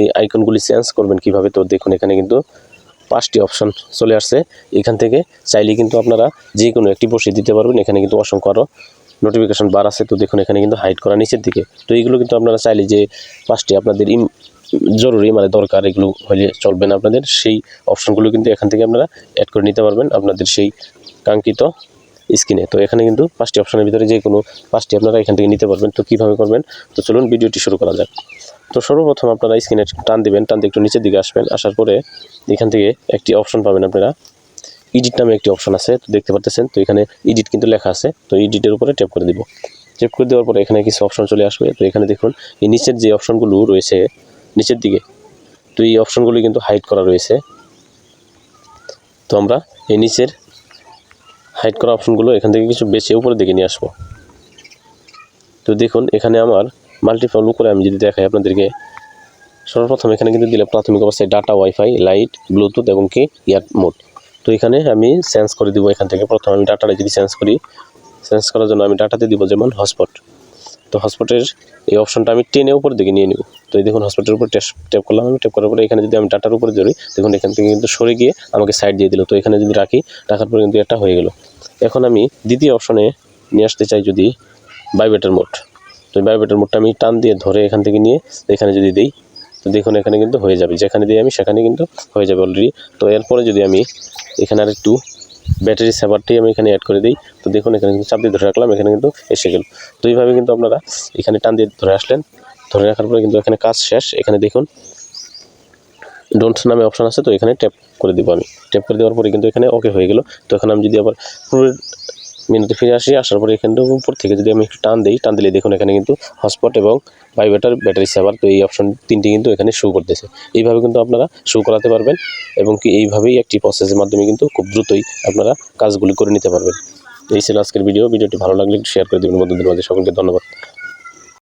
এই আইকনগুলি চেঞ্জ করবেন কিভাবে, তো দেখুন এখানে কিন্তু 5টি অপশন চলে আসছে। এখান থেকে চাইলে কিন্তু আপনারা যে কোনো একটি বসিয়ে দিতে পারবেন। এখানে কিন্তু অসংখ্য আরও নোটিফিকেশন বার আছে। তো দেখুন এখানে কিন্তু হাইড করা নিচের দিকে। তো এইগুলো কিন্তু আপনারা চাইলে যে 5টি আপনাদের জরুরি মানে দরকার এগুলো হলে চলবে না আপনাদের, সেই অপশনগুলো কিন্তু এখান থেকে আপনারা অ্যাড করে নিতে পারবেন আপনাদের সেই কাঙ্ক্ষিত স্ক্রিনে। তো এখানে কিন্তু 5টি অপশনের ভিতরে যে কোনো 5টি আপনারা এখান থেকে নিতে পারবেন। তো কীভাবে করবেন, তো চলুন ভিডিওটি শুরু করা যাক। তো সর্বপ্রথম আপনারা স্ক্রিনে টান দিবেন, টান দিয়ে একটু নিচের দিকে আসবেন। আসার পরে এখান থেকে একটি অপশন পাবেন আপনারা, এডিট নামে একটি অপশন আছে, তো দেখতে পাচ্ছেন। তো এখানে এডিট কিন্তু লেখা আছে, তো এডিটের উপরে ট্যাপ করে দিব। ট্যাপ করে দেওয়ার পরে এখানে কিছু অপশন চলে আসবে। তো এখানে দেখুন এই নিচের যে অপশনগুলো রয়েছে নিচের দিকে, তো এই অপশনগুলি কিন্তু হাইড করা রয়েছে। তো আমরা এই নিচের হাইড করা অপশনগুলো এখান থেকে কিছু বেছে উপরের দিকে নিয়ে আসবো। তো দেখুন এখানে আমার মাল্টিপল করে আমি যদি দেখাই আপনাদেরকে, সর্বপ্রথম এখানে কিন্তু দিলে প্রাথমিক অবস্থায় ডাটা, ওয়াইফাই, লাইট, ব্লুটুথ এবং কি ইয়ার মোড। তো এখানে আমি চেঞ্জ করে দিব। এখান থেকে প্রথমে আমি ডাটাটা যদি চেঞ্জ করি, চেঞ্জ করার জন্য আমি ডাটাতে দিব যেমন হটস্পট। তো হটস্পটের এই অপশনটা আমি টেনে উপর দিকে নিয়ে নিব। তো এই দেখুন হটস্পটের উপর ট্যাপ করলাম। আমি ট্যাপ করার পরে এখানে যদি আমি ডাটার উপরে ধরি, দেখুন এখান থেকে কিন্তু সরে গিয়ে আমাকে সাইড দিয়ে দিল। তো এখানে যদি রাখি, রাখার পরে কিন্তু এটা হয়ে গেল। এখন আমি দ্বিতীয় অপশনে নিয়ে আসতে চাই যদি ভাইব্রেটর মোড। তো ভাইব্রেটর মোডটা আমি টান দিয়ে ধরে এখান থেকে নিয়ে এখানে যদি দিই, তো দেখুন এখানে কিন্তু হয়ে যাবে, যেখানে দিই আমি সেখানে কিন্তু হয়ে যাবে অলরেডি। তো এরপরে যদি আমি এখানে আর একটু ব্যাটারি সেভারটি আমি এখানে অ্যাড করে দিই, তো দেখুন এখানে কিন্তু চাপ দিয়ে ধরে রাখলাম, এখানে কিন্তু এসে গেল। তো এইভাবে কিন্তু আপনারা এখানে টান দিয়ে ধরে আসলেন, ধরে রাখার পরে কিন্তু এখানে কাজ শেষ। এখানে দেখুন ডোন্ট নামে অপশন আছে, তো এখানে ট্যাপ করে দেবো আমি। ট্যাপ করে দেওয়ার পরে কিন্তু এখানে ওকে হয়ে গেল। তো এখন আমি যদি আবার পুরো মেনুতে ফিরে আসি, আসার পরে এখানে উপর থেকে যদি আমি একটু টান দিই, টান দিলে দেখুন এখানে কিন্তু হটস্পট এবং ভাইব্রেটর, ব্যাটারি সেভার, তো এই অপশন তিনটি কিন্তু এখানে শো করতেছে। এইভাবে কিন্তু আপনারা শো করাতে পারবেন এবং কি এইভাবেই একটি প্রসেসের মাধ্যমে কিন্তু খুব দ্রুতই আপনারা কাজগুলি করে নিতে পারবেন। এই ছিল আজকের ভিডিওটি ভালো লাগলে একটু শেয়ার করে দেবেন বন্ধুদের মাঝে। সকলকে ধন্যবাদ।